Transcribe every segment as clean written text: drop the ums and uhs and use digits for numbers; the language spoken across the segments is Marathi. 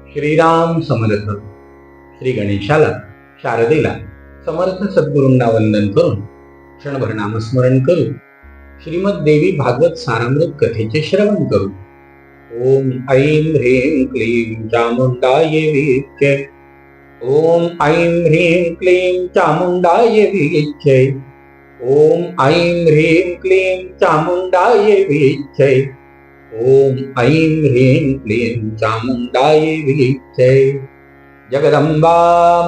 श्रीराम समर्थ. श्री गणेशाला, शारदेला, समर्थ सद्गुरूंना वंदन करून क्षणभर नामस्मरण करू. श्रीमद देवी भागवत सारामृत कथेचे श्रवण करू. ओम ऐं ह्रीं क्लीं चामुंडाय विच्चे. ओम ऐं ह्रीं क्लीं चामुंडाय विच्चे. ओम ऐं ह्रीं क्लीं चामुंडाय विच्चे. ओम ऐं ह्रीं क्लीं चामुंडाय विच्चे. जगदंबा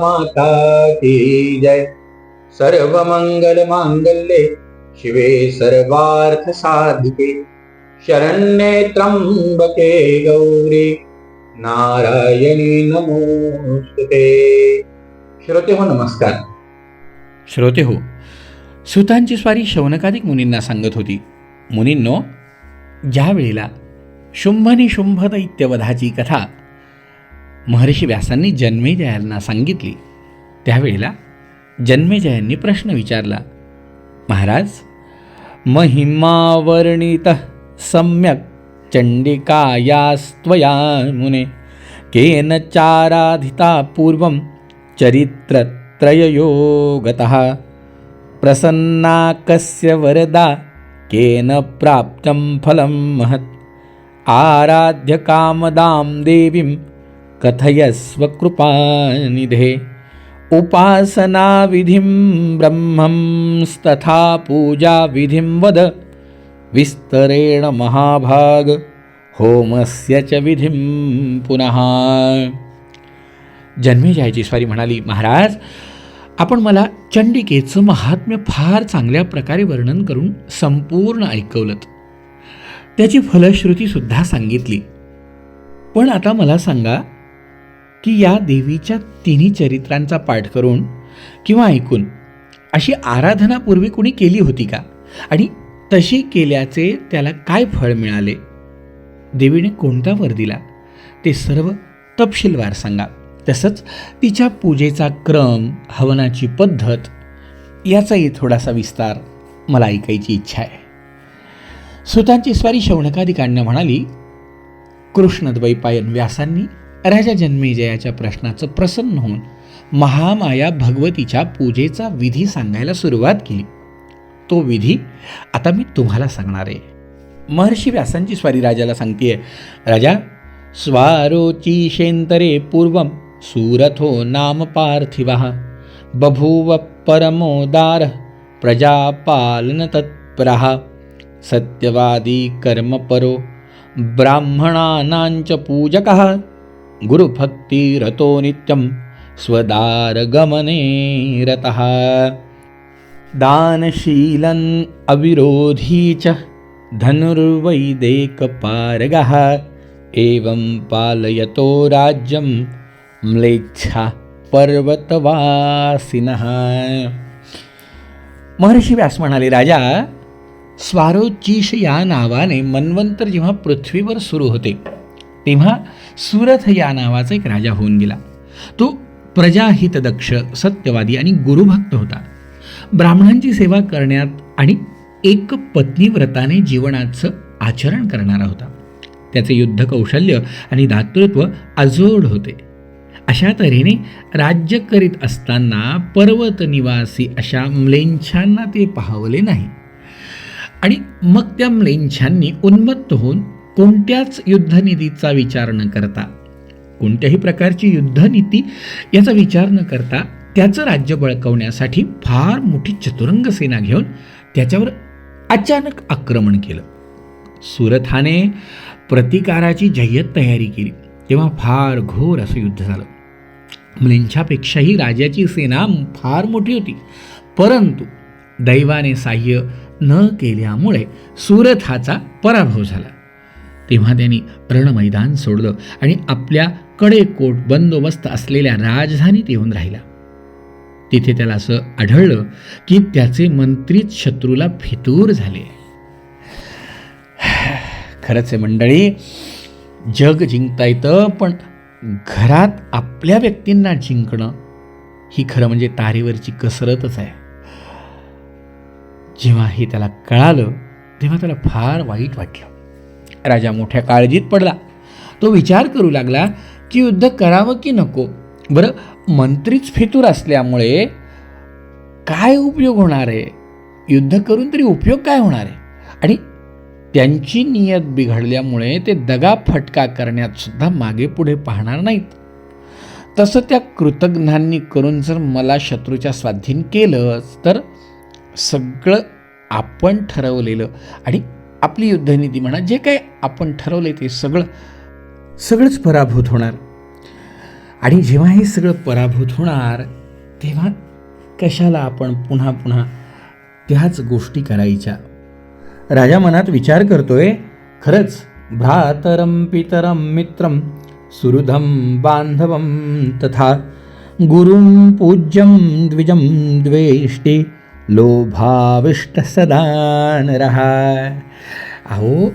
माता की जय. सर्वमंगल मांगल्ये शिवे सर्वार्थ साधिके शरण्ये त्र्यंबके गौरी नारायणी नमोस्तुते. श्रोते हो, नमस्कार. श्रोते हो, सुतांची स्वारी शौनकादिक मुनींना सांगत होती. मुनींनो, ज्या वेळेला शुंभ दैत्यवधाची कथा महर्षी व्यासांनी जन्मेजयांना सांगितली, त्यावेळेला जन्मेजयांनी प्रश्न विचारला. महाराज, महिमावर्णितः सम्यक् चंडिकायास्त्वया मुने केन चाराधिता पूर्वं चरित्रत्रययो गतः प्रसन्ना कस्य वरदा केन प्राप्तं फलं महत् आराध्य कामदां देवीं कथयस्व कृपानिधे उपासना विधिं ब्रह्मंस्तथा पूजा विधिं वद विस्तरेण महाभाग होमस्य च विधिं पुनः. जन्मेजयाची स्वारी म्हणाली, महाराज, आपण मला चंडिकेचं महात्म्य फार चांगल्या प्रकारे वर्णन करून संपूर्ण ऐकवलंत. त्याची फलश्रुतीसुद्धा सांगितली. पण आता मला सांगा की या देवीच्या तिन्ही चरित्रांचा पाठ करून किंवा ऐकून अशी आराधना पूर्वी कुणी केली होती का, आणि तशी केल्याचे त्याला काय फळ मिळाले? देवीने कोणता वर दिला ते सर्व तपशीलवार सांगा. तसंच तिच्या पूजेचा क्रम, हवनाची पद्धत याचाही थोडासा विस्तार मला ऐकायची इच्छा आहे. सुतांची स्वारी शौनकादिकांना म्हणाली, कृष्णद्वैपायन व्यासांनी राजा जन्मेजयाच्या प्रश्नाचं प्रसन्न होऊन महामाया भगवतीच्या पूजेचा विधी सांगायला सुरुवात केली. तो विधी आता मी तुम्हाला सांगणार आहे. महर्षी व्यासांची स्वारी राजाला सांगतेय. राजा, स्वारोचिषेंतरे पूर्वं सुरथो नाम पार्थिवः बभूव परमोदार प्रजापालन तत्परः सत्यवादी कर्मपरो ब्राह्मणानांच पूजकः गुरुभक्तिरतो नित्यं स्वदारगमने रतः दानशीलन अविरोधी च धनुर्वैदेकपारगः एवं पालयतो राज्यं म्लेच्छा पर्वतवासिनः. महर्षी व्यास म्हणाले, राजा, स्वारोचिष या नावाने मन्वंतर जेव्हा पृथ्वीवर सुरू होते तेव्हा सुरथ या नावाचा एक राजा होऊन गेला. तो प्रजाहितदक्ष, सत्यवादी आणि गुरुभक्त होता. ब्राह्मणांची सेवा करण्यात आणि एक पत्नी व्रताने जीवनाचं आचरण करणारा होता. त्याचे युद्ध कौशल्य आणि दातृत्व अजोड होते. अशा तऱ्हेने राज्य करीत असताना पर्वत निवासी अशा म्लेच्छांना ते पाहवले नाही, आणि मग त्या म्लेच्छांनी उन्मत्त होऊन कोणत्याच युद्धनीतीचा विचार न करता, कोणत्याही प्रकारची युद्धनीती याचा विचार न करता त्याचं राज्य बळकवण्यासाठी फार मोठी चतुरंग सेना घेऊन त्याच्यावर अचानक आक्रमण केलं. सुरथाने प्रतिकाराची जय्यत तयारी केली. तेव्हा फार घोर असं युद्ध झालं. म्लेच्छापेक्षाही राजाची सेना फार मोठी होती, परंतु दैवाने साह्य न केल्यामुळे सुरथाचा पराभव झाला. तेव्हा त्यांनी रणमैदान सोडलं आणि आपल्या कडेकोट बंदोबस्त असलेल्या राजधानीत येऊन राहिला. तिथे त्याला असं आढळलं की त्याचे मंत्रीच शत्रूला फितूर झाले. खरंच मंडळी, जग जिंकता येतं, पण घरात आपल्या व्यक्तींना जिंकणं ही खरं म्हणजे तारेवरची कसरतच आहे. जेव्हा हे त्याला कळालं तेव्हा त्याला फार वाईट वाटलं. राजा मोठ्या काळजीत पडला. तो विचार करू लागला की युद्ध करावं की नको. बरं, मंत्रीच फितूर असल्यामुळे काय उपयोग होणार आहे? युद्ध करून तरी उपयोग काय होणार आहे? आणि त्यांची नियत बिघडल्यामुळे ते दगा फटका करण्यात सुद्धा मागे पुढे पाहणार नाहीत. तसं त्या कृतघ्नांनी करून जर मला शत्रूच्या स्वाधीन केलंच तर सगळं आपण ठरवलेलं आणि आपली युद्धनीती म्हणा, जे काही आपण ठरवले ते सगळंच पराभूत होणार. आणि जेव्हा हे सगळं पराभूत होणार तेव्हा कशाला आपण पुन्हा पुन्हा त्याच गोष्टी करायच्या. राजा मनात विचार करतोय, खरंच भ्रातरम पितरम मित्रम सुहृदं बांधवं तथा गुरुं पूज्यं द्विजं द्वेष्टि लोभाविष्ट सदा नरः. अहो,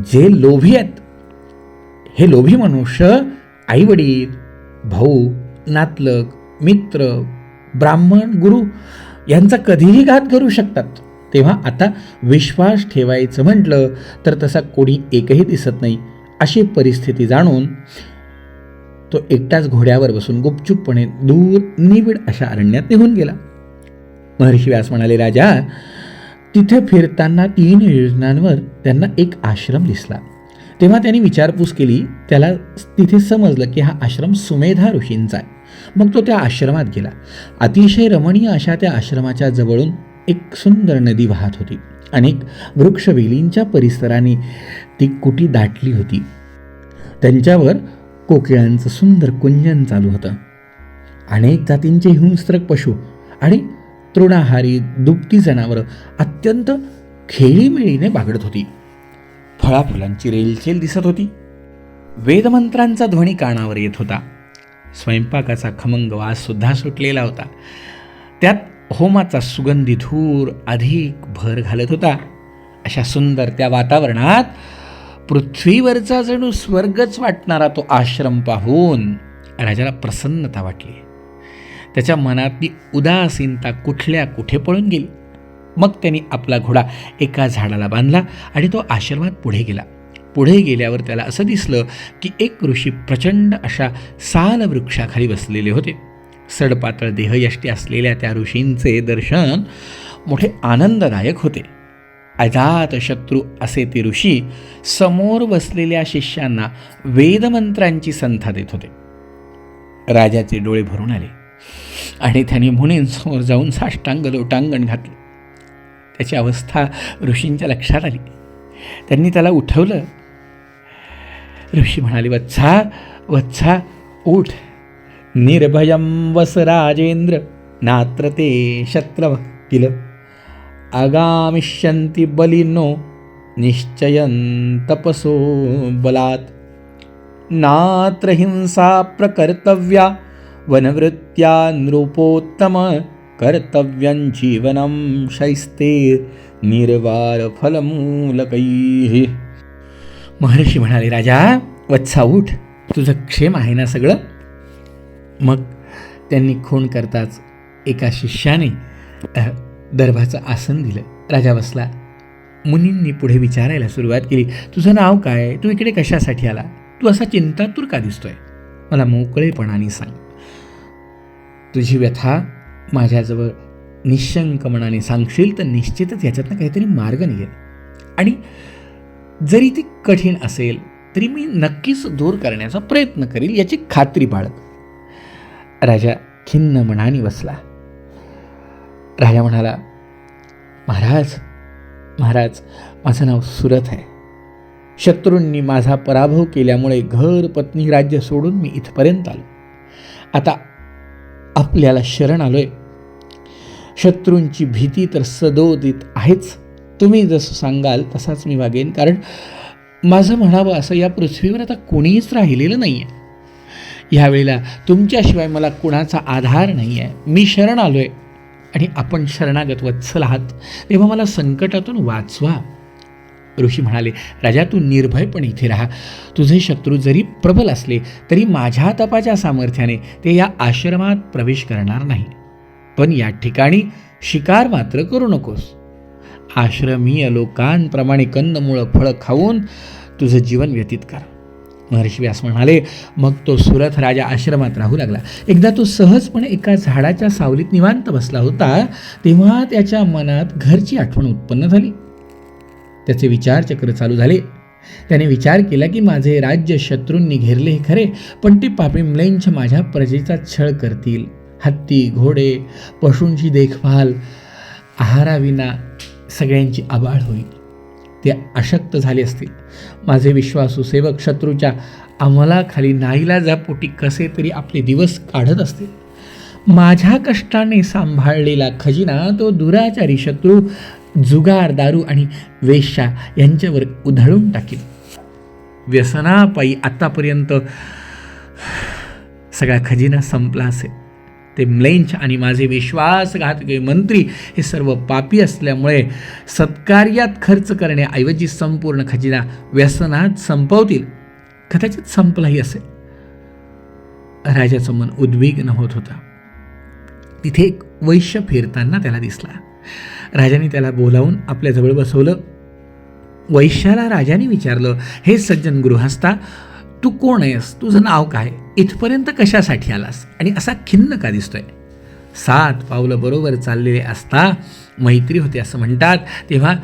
जे लोभी आहेत, हे लोभी मनुष्य आईवडील, भाऊ, नातलग, मित्र, ब्राह्मण, गुरु यांचा कधीही घात करू शकतात. तेव्हा आता विश्वास ठेवायचं म्हटलं तर तसा कोणी एकही दिसत नाही. अशी परिस्थिती जाणून तो एकटाच घोड्यावर बसून गुपचूपपणे दूर निबिड अशा अरण्यात निघून गेला. महर्षी व्यास म्हणाले, राजा, तिथे फिरताना 3 योजनांवर त्यांना एक आश्रम दिसला. तेव्हा त्यांनी विचारपूस केली. त्याला तिथे समजलं की हा आश्रम सुमेधा ऋषींचा आहे. मग तो त्या आश्रमात गेला. अतिशय रमणीय अशा त्या आश्रमाच्या जवळून एक सुंदर नदी वाहत होती. अनेक वृक्षवेलींच्या परिसराने ती कुटी दाटली होती. त्यांच्यावर कोकिळांचं सुंदर कुंजन चालू होतं. अनेक जातींचे हिंस्त्रक पशु आणि तृणाहारी दुभती जनावरं अत्यंत खेळीमेळीने बागडत होती. फळाफुलांची रेलचेल दिसत होती. वेदमंत्रांचा ध्वनी कानावर येत होता. स्वयंपाकाचा खमंग वास सुद्धा सुटलेला होता. त्यात होमाचा सुगंधी धूर अधिक भर घालत होता. अशा सुंदर त्या वातावरणात पृथ्वीवरचा जणू स्वर्गच वाटणारा तो आश्रम पाहून राजाला प्रसन्नता वाटली. त्याच्या मनातली उदासीनता कुठल्या कुठे पळून गेली. मग त्यांनी आपला घोडा एका झाडाला बांधला आणि तो आश्रमात पुढे गेला. पुढे गेल्यावर त्याला असं दिसलं की एक ऋषी प्रचंड अशा साल वृक्षाखाली बसलेले होते. सडपातळ देहयष्टी असलेल्या त्या ऋषींचे दर्शन मोठे आनंददायक होते. अजात शत्रू असे ते ऋषी समोर बसलेल्या शिष्यांना वेदमंत्रांची संथा देत होते. राजाचे डोळे भरून आले आणि त्यांनी मुनींसमोर जाऊन साष्टांग लोटांगण घातलं. त्याची अवस्था ऋषींच्या लक्षात आली. त्यांनी त्याला उठवलं. ऋषी म्हणाले, वत्सा वत्सा उठ, निर्भयं वस राजेंद्र, नात्र ते शत्रव किल, आगामिष्यन्ति बलिनो निश्चयं तपसो बलात्, नात्र हिंसा प्रकर्तव्या वनवृत्त्या नृपोत्तम, कर्तव्यं जीवनं शैस्ते निर्वार फलमूलकैः. महर्षी म्हणाले, राजा वत्सा उठ, तुझं क्षेम आहे ना सगळं. मग त्यांनी खूण करताच एका शिष्याने दर्भाचं आसन दिलं. राजा बसला. मुनींनी पुढे विचारायला सुरुवात केली, तुझं नाव काय? तू इकडे कशासाठी आला? तू असा चिंतातूर का दिसतोय? मला मोकळेपणाने सांग. तुझी व्यथा माझ्याजवळ निशंक मनाने सांगशील तर निश्चितच याच्यातनं काहीतरी मार्ग निघेल. आणि जरी ती कठीण असेल तरी मी नक्कीच दूर करण्याचा प्रयत्न करील, याची खात्री बाळग. राजा खिन्न मनाने बसला. राजा म्हणाला, महाराज महाराज माझं नाव सुरथ आहे. शत्रूंनी माझा पराभव केल्यामुळे घर पत्नी राज्य सोडून मी इथपर्यंत आलो. आता आपल्याला शरण आलोय. शत्रूंची भीती तर सदोदित आहेच. तुम्ही जसं सांगाल तसाच मी वागेन, कारण माझं म्हणावं असं या पृथ्वीवर आता कोणीच राहिलेलं नाही आहे. ह्यावेळेला तुमच्याशिवाय मला कुणाचा आधार नाही आहे. मी शरण आलोय आणि आपण शरणागत वत्सल आहात, तेव्हा मला संकटातून वाचवा. ऋषी म्हणाले, राजा तू निर्भयपणे इथे राहा. तुझे शत्रू जरी प्रबल असले तरी माझ्या तपाच्या सामर्थ्याने ते या आश्रमात प्रवेश करणार नाही. पण या ठिकाणी शिकार मात्र करू नकोस. आश्रमीय लोकांप्रमाणे कंदमुळं फळं खाऊन तुझं जीवन व्यतीत कर. महर्षी व्यास म्हणाले, मग तो सुरथ राजा आश्रमात राहू लागला. एकदा तो सहजपणे एका झाडाच्या सावलीत निवांत बसला होता, तेव्हा त्याच्या मनात घरची आठवण उत्पन्न झाली. त्याचे विचारचक्र चालू झाले. त्याने विचार केला की माझे राज्य शत्रूंनी घेरले हे खरे, पण ते पापी म्लेंछ माझ्या प्रजेचा छळ करतील. हत्ती, घोडे, पशूंची देखभाल, आहाराविना सगळ्यांची आबाळ होईल. ते अशक्त झाले असतील. माझे विश्वासू सेवक शत्रूच्या अंमलाखाली नाईलाजापोटी कसे तरी आपले दिवस काढत असतील. माझ्या कष्टाने सांभाळलेला खजिना तो दुराचारी शत्रू जुगार, दारू आणि वेश्या यांच्यावर उधळून टाकील. व्यसनापायी आतापर्यंत सगळा खजिना संपला असेल. ते म्लेंछ आणि माझे विश्वासघातक मंत्री हे सर्व पापी असल्यामुळे सत्कार्यात खर्च करण्याऐवजी संपूर्ण खजिना व्यसनात संपवतील. कदाचित संपलाही असेल. राजाचं मन उद्विग्न होत होता. तिथे एक वैश्य फिरताना त्याला दिसला. राजाने त्याला बोलावून आपल्याजवळ बसवलं. वैश्याला राजाने विचारलं, हे सज्जन गृहस्था, तू कोण आहेस? तुझं नाव काय? इथपर्यंत कशासाठी आलास? आणि असा खिन्न का दिसतोय? 7 पावलं बरोबर चाललेले असता मैत्री होते असं म्हणतात. तेव्हा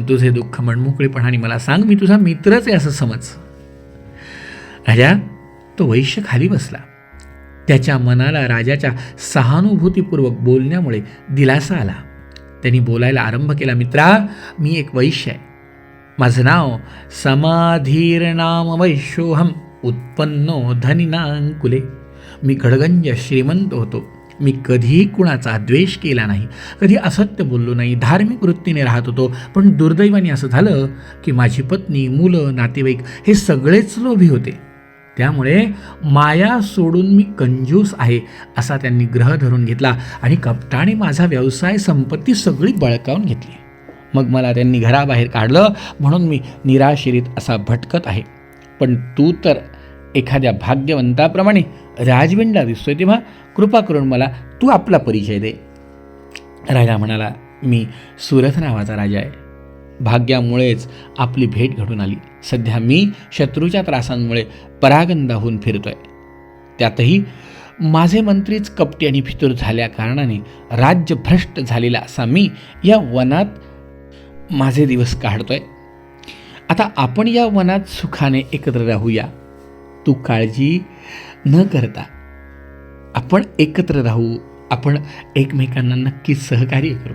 तुझे दुःख मनमोकळेपणाने मला सांग. मी तुझा मित्रच आहे असं समज. राजा तो वैश्य खाली बसला. त्याच्या मनाला राजाच्या सहानुभूतीपूर्वक बोलण्यामुळे दिलासा आला. त्यांनी बोलायला आरंभ केला. मित्रा, मी एक वैश्य आहे. माझं नाव समाधीर्नाम वैश्योहम उत्पन्नो धनिनांकुले. मी गडगंज श्रीमंत होतो. मी कधीही कुणाचा द्वेष केला नाही, कधी असत्य बोललो नाही, धार्मिक वृत्तीने राहत होतो. पण दुर्दैवाने असं झालं की माझी पत्नी, मुलं, नातेवाईक हे सगळेच लोभी होते. त्यामुळे माया सोडून मी कंजूस आहे असा त्यांनी ग्रह धरून घेतला आणि कपटाने माझा व्यवसाय, संपत्ती सगळी बळकावून घेतली. मग मला त्यांनी घराबाहेर काढलं, म्हणून मी निराश्रित असा भटकत आहे. पण तू तर एखाद्या भाग्यवंताप्रमाणे राजविंडा दिसतोय, तेव्हा कृपा करून मला तू आपला परिचय दे. राजा म्हणाला, मी सुरथ नावाचा राजा आहे. भाग्यामुळेच आपली भेट घडून आली. सध्या मी शत्रूच्या त्रासांमुळे परागंदा फिरतोय. त्यातही माझे मंत्रीच कपटी आणि फितूर झाल्या कारणाने राज्य भ्रष्ट झालेला असा मी या वनात माझे दिवस काढतोय. आता आपण या वनात सुखाने एकत्र राहूया. तू काळजी न करता आपण एकत्र राहू. आपण एकमेकांना नक्कीच सहकार्य करू.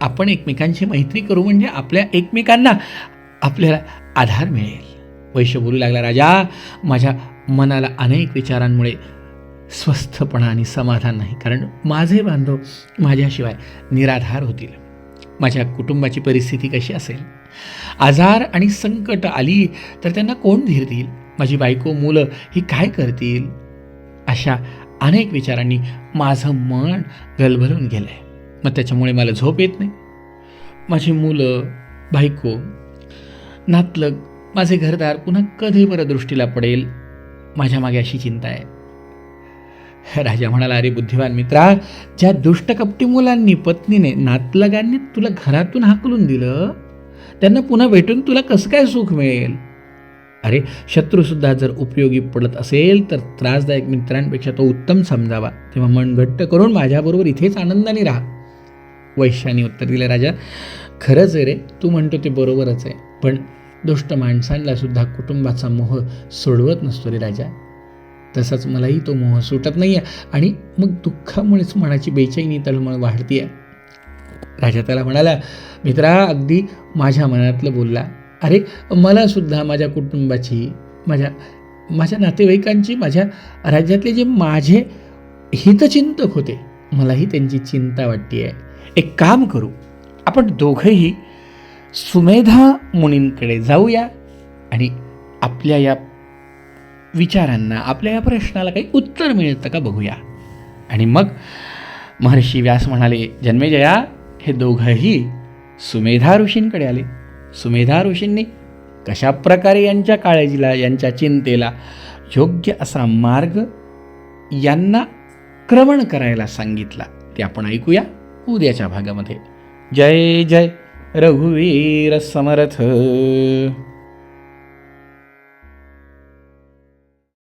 आपण एकमेकांची मैत्री करू, म्हणजे आपल्या एकमेकांना आपल्याला आधार मिळेल. वैश्य बोलू लागला, राजा, माझ्या मनाला अनेक विचारांमुळे स्वस्थपणा आणि समाधान नाही. कारण माझे बांधव माझ्याशिवाय निराधार होतील. माझ्या कुटुंबाची परिस्थिती कशी असेल? आजार आणि संकट आली तर त्यांना कोण धीर देईल? माझी बायको, मुलं ही काय करतील? अशा अनेक विचारांनी माझं मन गलबलून गेलं आहे. मग त्याच्यामुळे मला झोप येत नाही. माझी मुलं, बायको, नातलग, माझे घरदार पुन्हा कधी बरं दृष्टीला पडेल, माझ्या मागे अशी चिंता आहे. राजा म्हणाला, अरे बुद्धिवान मित्रा, ज्या दुष्टकपटी मुलांनी, पत्नीने, नातलगांनी तुला घरातून हाकलून दिलं, त्यांना पुन्हा भेटून तुला कसं काय सुख मिळेल? अरे, शत्रूसुद्धा जर उपयोगी पडत असेल तर त्रासदायक मित्रांपेक्षा तो उत्तम समजावा. तेव्हा मन घट्ट करून माझ्याबरोबर इथेच आनंदाने राहा. वैश्याने उत्तर दिलं, राजा, खरंच आहे रे, तू म्हणतो ते बरोबरच आहे. पण दुष्ट माणसांना सुद्धा कुटुंबाचा मोह सोडवत नसतो रे राजा. तसाच मलाही तो मोह सुटत नाही आहे आणि मग दुःखामुळेच मनाची बेचैनी, तळमळ वाढती आहे. राजा त्याला म्हणाला, मित्रा, अगदी माझ्या मनातलं बोलला. अरे, मला सुद्धा माझ्या कुटुंबाची, माझ्या नातेवाईकांची, माझ्या राज्यातले जे माझे हितचिंतक होते, मलाही त्यांची चिंता वाटते आहे. एक काम करू, आपण दोघंही सुमेधा मुनींकडे जाऊया आणि आपल्या या विचारांना, आपल्या या प्रश्नाला काही उत्तर मिळतं का बघूया. आणि मग महर्षी व्यास म्हणाले, जन्मेजया, हे दोघंही सुमेधा ऋषींकडे आले. सुमेधा ऋषींनी कशा प्रकारे यांच्या काळजीला, यांच्या चिंतेला योग्य असा मार्ग यांना क्रमण करायला सांगितला, ते आपण ऐकूया उद्याच्या भागामध्ये. जय जय रघुवीर समर्थ.